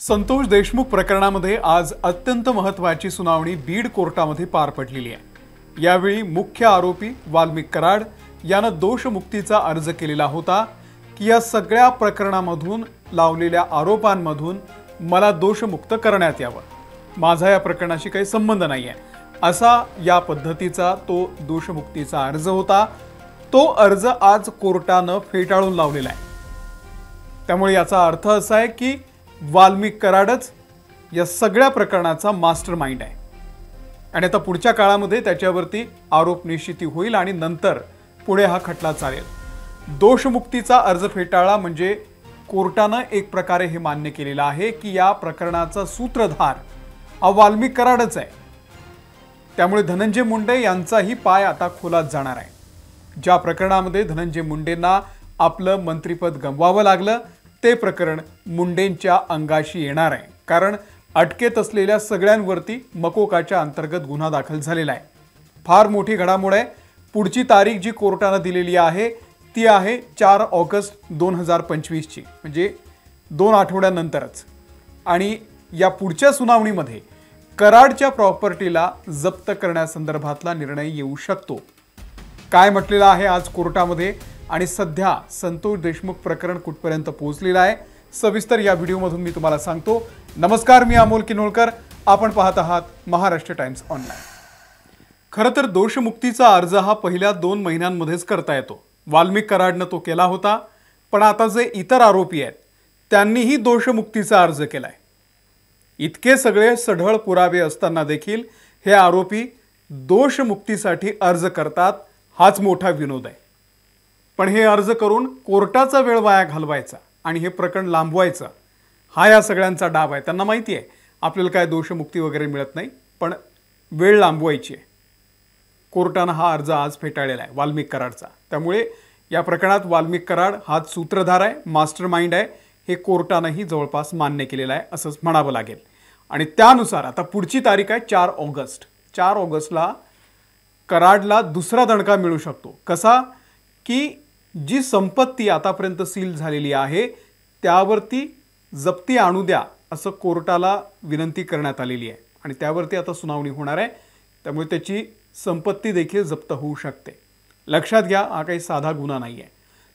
संतोष देशमुख प्रकरणामध्ये आज अत्यंत महत्त्वाची सुनावणी बीड कोर्टामध्ये पार पडलेली आहे। यावेळी मुख्य आरोपी वाल्मिक कराड यानं दोषमुक्तीचा अर्ज केलेला होता की या सगळ्या प्रकरणामधून लावलेल्या आरोपांमधून मला दोषमुक्त करण्यात यावं, माझा या प्रकरणाशी काही संबंध नाहीये असा या पद्धतीचा तो दोषमुक्तीचा अर्ज होता। तो अर्ज आज कोर्टानं फेटाळून लावलेला आहे। त्यामुळे याचा अर्थ असा आहे की वाल्मिक कराडच या सगळ्या प्रकरणाचा मास्टरमाइंड आहे आणि आता पुढच्या काळामध्ये त्याच्यावरती आरोप निश्चिती होईल आणि नंतर पुढे हा खटला चालेल। दोषमुक्तीचा अर्ज फेटाळला म्हणजे कोर्टानं एक प्रकारे हे मान्य केलेलं आहे की या प्रकरणाचा सूत्रधार हा वाल्मिक कराडच आहे। त्यामुळे धनंजय मुंडे यांचाही पाय आता खोलात जाणार आहे। ज्या प्रकरणामध्ये धनंजय मुंडेंना आपलं मंत्रिपद गमवावं लागलं ते प्रकरण मुंडेंच्या अंगाशी येणार आहे, कारण अटकेत असलेल्या सगळ्यांवरती मकोकाच्या अंतर्गत गुन्हा दाखल झालेला आहे। फार मोठी घडामोड आहे। पुढची तारीख जी कोर्टाने दिलेली आहे ती आहे 4 ऑगस्ट 2025 ची, म्हणजे 2 आठवड्यानंतरच। आणि या पुढच्या सुनावणीमध्ये कराडच्या प्रॉपर्टीला जप्त करण्यासंदर्भातला निर्णय येऊ शकतो। काय म्हटलेलं आहे आज कोर्टामध्ये आणि सध्या संतोष देशमुख प्रकरण कुठपर्यंत पोहोचलेलं आहे सविस्तर या व्हिडिओमधून मी तुम्हाला सांगतो। नमस्कार, मी अमोल किनोळकर, आपण पाहत आहात महाराष्ट्र टाइम्स ऑनलाइन। खरं तर दोषमुक्तीचा अर्ज हा पहिल्या 2 महिन्यांमध्येच करता येतो। वाल्मिक कराडनं तो केला होता, पण आता जे इतर आरोपी आहेत त्यांनीही दोषमुक्तीचा अर्ज केलाय। इतके सगळे सढळ पुरावे असताना देखील हे आरोपी दोषमुक्तीसाठी अर्ज करतात, हाच मोठा विनोद आहे। पण हे अर्ज करून कोर्टाचा वेळ वाया घालवायचा आणि हे प्रकरण लांबवायचं हा या सगळ्यांचा डाव आहे। त्यांना माहिती आहे आपल्याला काय दोषमुक्ती वगैरे मिळत नाही, पण वेळ लांबवायची आहे। कोर्टानं हा अर्ज आज फेटाळलेला आहे वाल्मिक कराडचा। त्यामुळे या प्रकरणात वाल्मिक कराड हाच सूत्रधार आहे, मास्टरमाइंड आहे, हे कोर्टानंही जवळपास मान्य केलेलं आहे असंच म्हणावं लागेल। आणि त्यानुसार आता पुढची तारीख आहे 4 ऑगस्ट। 4 ऑगस्टला कराडला दुसरा दणका मिळू शकतो। कसा की जी संपत्ती आतापर्यंत सील झालेली आहे त्यावरती जप्ती आणू द्या असं कोर्टाला विनंती करण्यात आलेली आहे आणि त्यावरती आता सुनावणी होणार आहे। त्यामुळे त्याची संपत्ती देखील जप्त होऊ शकते। लक्षात घ्या, हा काही साधा गुन्हा नाही आहे।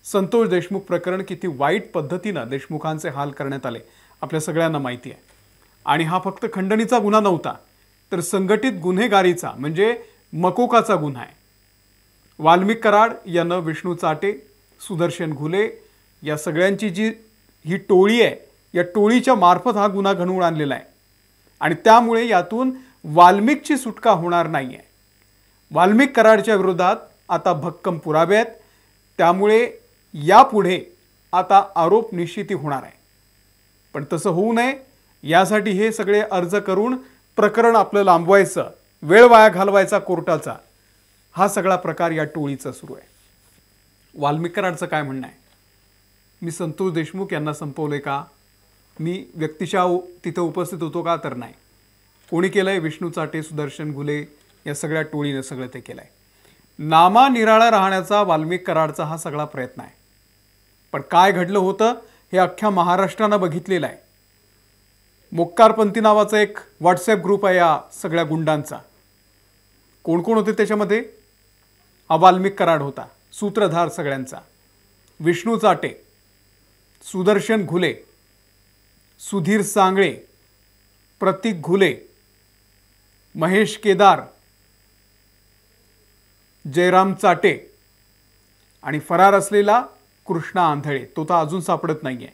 संतोष देशमुख प्रकरण किती वाईट पद्धतीनं देशमुखांचे हाल करण्यात आले आपल्या सगळ्यांना माहिती आहे। आणि हा फक्त खंडणीचा गुन्हा नव्हता, तर संघटित गुन्हेगारीचा म्हणजे मकोकाचा गुन्हा आहे। वाल्मिक कराड यानं विष्णू चाटे, सुदर्शन घुले या सगळ्यांची जी ही टोळी आहे या टोळीच्या मार्फत हा गुन्हा घडवून आणलेला आहे आणि त्यामुळे यातून वाल्मिकची सुटका होणार नाही आहे। वाल्मिक कराडच्या विरोधात आता भक्कम पुरावे आहेत, त्यामुळे यापुढे आता आरोप निश्चिती होणार आहे। पण तसं होऊ नये यासाठी हे सगळे अर्ज करून प्रकरण आपलं लांबवायचं, वेळ वाया घालवायचा कोर्टाचा, हा सगळा प्रकार या टोळीचा सुरू आहे। वाल्मिक कराडचं काय म्हणणं आहे? मी संतोष देशमुख यांना संपवले का? मी व्यक्तिशः तिथे उपस्थित होतो का? तर नाही। कोणी केलंय? विष्णू चाटे, सुदर्शन घुले या सगळ्या टोळीने सगळं ते केलंय। नामा निराळा राहण्याचा वाल्मिक कराडचा हा सगळा प्रयत्न आहे। पण काय घडलं होतं हे अख्ख्या महाराष्ट्रानं बघितलेलं आहे। मोक्कारपंथी नावाचा एक व्हॉट्सॲप ग्रुप आहे या सगळ्या गुंडांचा। कोण कोण होते त्याच्यामध्ये? हा वाल्मिक कराड होता, सूत्रधार सगळ्यांचा। विष्णू चाटे, सुदर्शन घुले, सुधीर सांगळे, प्रतीक घुले, महेश केदार, जयराम चाटे आणि फरार असलेला कृष्णा आंधळे, तो तर अजून सापडत नाहीये।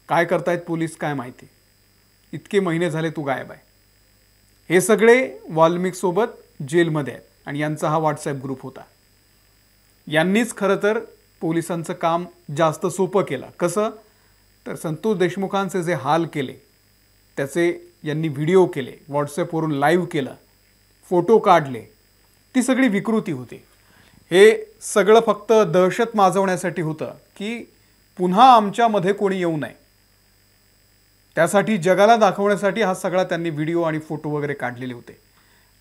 काय करतायत पोलीस काय माहिती, इतके महिने झाले तो गायब आहे। हे सगळे वाल्मिक सोबत जेलमध्ये आहेत आणि यांचा हा व्हॉट्सॲप ग्रुप होता। यांनीच खरं तर पोलिसांचं काम जास्त सोपं केलं। कसं तर संतोष देशमुखांचे जे हाल केले त्याचे यांनी व्हिडिओ केले, व्हॉट्सॲपवरून लाईव्ह केलं, फोटो काढले, ती सगळी विकृती होती। हे सगळं फक्त दहशत माजवण्यासाठी होतं की पुन्हा आमच्यामध्ये कोणी येऊ नये, त्यासाठी जगाला दाखवण्यासाठी हा सगळा त्यांनी व्हिडिओ आणि फोटो वगैरे काढलेले होते।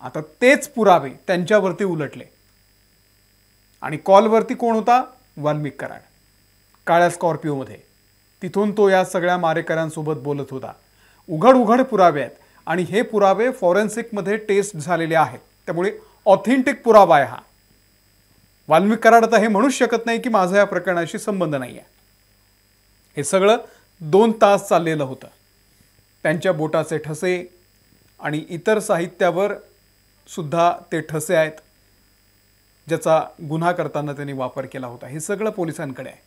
आता तेच पुरावे त्यांच्यावरती उलटले आणि कॉलवरती कोण होता? वाल्मिक कराड, काळ्या स्कॉर्पिओमध्ये। तिथून तो या सगळ्या मारेकऱ्यांसोबत बोलत होता उघड पुरावे आहेत आणि हे पुरावे फॉरेन्सिकमध्ये टेस्ट झालेले आहेत, त्यामुळे ऑथेंटिक पुरावा आहे हा. वाल्मिक कराड आता हे म्हणूच शकत नाही की माझा या प्रकरणाशी संबंध नाही आहे. हे सगळं 2 तास चाललेलं होतं. त्यांच्या बोटाचे ठसे आणि इतर साहित्यावर सुद्धा ते ठसे आहेत, ज्याचा गुन्हा करताना त्यांनी वापर केला होता. हे सगळं पोलिसांकडे आहे.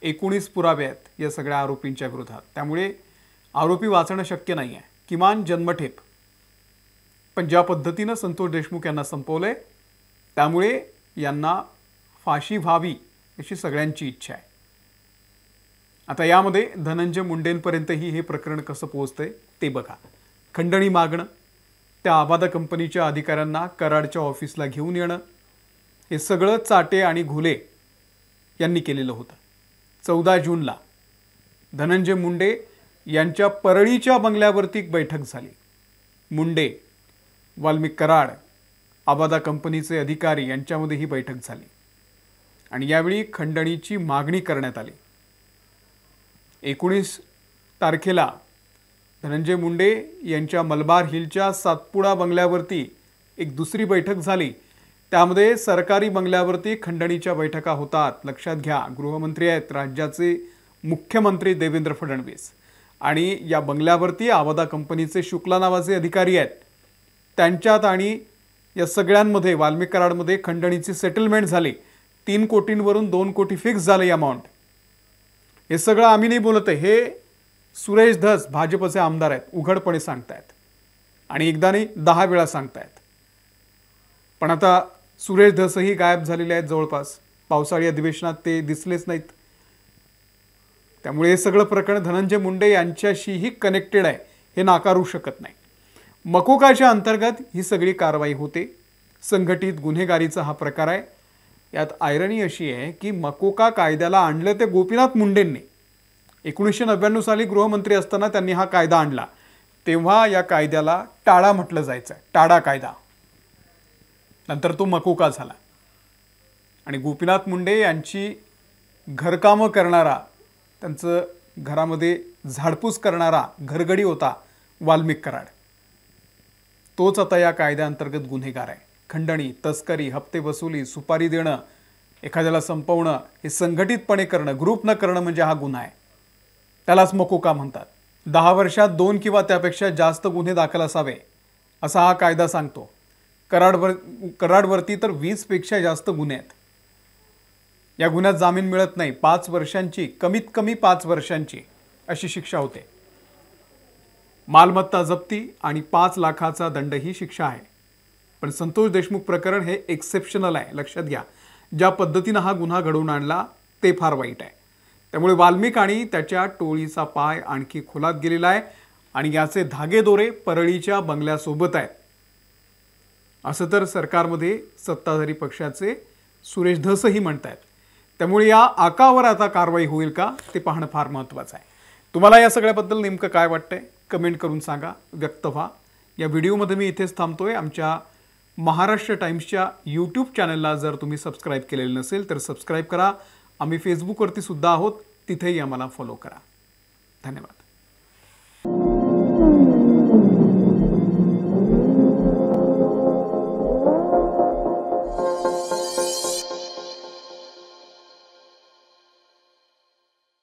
19 पुरावे आहेत या सगळ्या आरोपींच्या विरोधात. त्यामुळे आरोपी वाचणं शक्य नाही आहे, किमान जन्मठेप. पण ज्या पद्धतीनं संतोष देशमुख यांना संपवलंय, त्यामुळे यांना फाशी व्हावी अशी सगळ्यांची इच्छा आहे. आता यामध्ये धनंजय मुंडेंपर्यंतही हे प्रकरण कसं पोहोचतंय ते बघा. खंडणी मागणं, त्या आबादा कंपनीच्या अधिकाऱ्यांना कराडच्या ऑफिसला घेऊन येणं, हे सगळं चाटे आणि घुले यांनी केलेलं होतं. 14 जूनला धनंजय मुंडे यांच्या परळीच्या बंगल्यावरती एक बैठक झाली. मुंडे, वाल्मिक कराड, आबादा कंपनीचे अधिकारी यांच्यामध्ये ही बैठक झाली आणि यावेळी खंडणीची मागणी करण्यात आली. 19 तारखेला धनंजय मुंडे यांच्या मलबार हिलच्या सातपुडा बंगल्यावरती एक दुसरी बैठक झाली. त्यामध्ये सरकारी बंगल्यावरती खंडणीच्या बैठका होतात. लक्षात घ्या, गृहमंत्री आहेत राज्याचे मुख्यमंत्री देवेंद्र फडणवीस आणि या बंगल्यावरती आबादा कंपनीचे शुक्ला नावाचे अधिकारी आहेत. त्यांच्यात आणि या सगळ्यांमध्ये वाल्मिक कराडमध्ये खंडणीची सेटलमेंट झाली. 3 कोटींवरून 2 कोटी फिक्स झाले अमाऊंट. हे सगळं आम्ही नाही बोलत आहे, हे सुरेश धस भाजपचे आमदार आहेत, उघडपणे सांगतायत आणि एकदा नाही 10 वेळा सांगतायत. पण आता सुरेश धसही गायब झालेले आहेत. जवळपास पावसाळी अधिवेशनात ते दिसलेच नाहीत. त्यामुळे हे सगळं प्रकरण धनंजय मुंडे यांच्याशीही कनेक्टेड आहे, हे नाकारू शकत नाही. मकोकाच्या अंतर्गत ही सगळी कारवाई होते. संघटित गुन्हेगारीचा हा प्रकार आहे. यात आयरनी अशी आहे की मकोका कायद्याला आणलं ते गोपीनाथ मुंडेंनी. 1999 साली गृहमंत्री असताना त्यांनी हा कायदा आणला. तेव्हा या कायद्याला टाळा म्हटलं जायचं, टाळा कायदा. नंतर तो मकोका झाला आणि गोपीनाथ मुंडे यांची घरकामं करणारा, त्यांचं घरामध्ये झाडपूस करणारा घरगडी होता वाल्मिक कराड. तोच आता या कायद्याअंतर्गत गुन्हेगार आहे. खंडणी, तस्करी, हप्ते वसुली, सुपारी देणं, एखाद्याला संपवणं, हे संघटितपणे करणं, ग्रुप न करणं म्हणजे हा गुन्हा आहे. त्यालाच मकोका म्हणतात. 10 वर्षात 2 किंवा त्यापेक्षा जास्त गुन्हे दाखल असावे असा हा कायदा सांगतो. कराडवरती तर 20 पेक्षा जास्त गुन्हे आहेत. या गुन्ह्यात जामीन मिळत नाही. 5 वर्षांची, कमीत कमी 5 वर्षांची अशी शिक्षा होते. मालमत्ता जप्ती आणि 5 लाखाचा दंड ही शिक्षा आहे. पण संतोष देशमुख प्रकरण हे एक्सेप्शनल आहे. लक्षात घ्या, ज्या पद्धतीनं हा गुन्हा घडवून आणला ते फार वाईट आहे. त्यामुळे वाल्मिक आणि त्याच्या टोळीचा पाय आणखी खोलात गेलेला आहे आणि याचे धागेदोरे परळीच्या बंगल्यासोबत आहेत असं तर सरकारमध्ये सत्ताधारी पक्षाचे सुरेश धसही म्हणतात. त्यामुळे या आकावर आता कारवाई होईल का ते पाहणं फार महत्त्वाचं आहे. तुम्हाला या सगळ्याबद्दल नेमकं काय वाटतंय कमेंट करून सांगा, व्यक्त व्हा. या व्हिडिओमध्ये मी इथेच थांबतोय. आमच्या महाराष्ट्र टाइम्सच्या यूट्यूब चॅनलला जर तुम्ही सबस्क्राईब केलेलं नसेल तर सबस्क्राईब करा. आम्ही फेसबुकवरती सुद्धा आहोत, तिथेही आम्हाला फॉलो करा. धन्यवाद.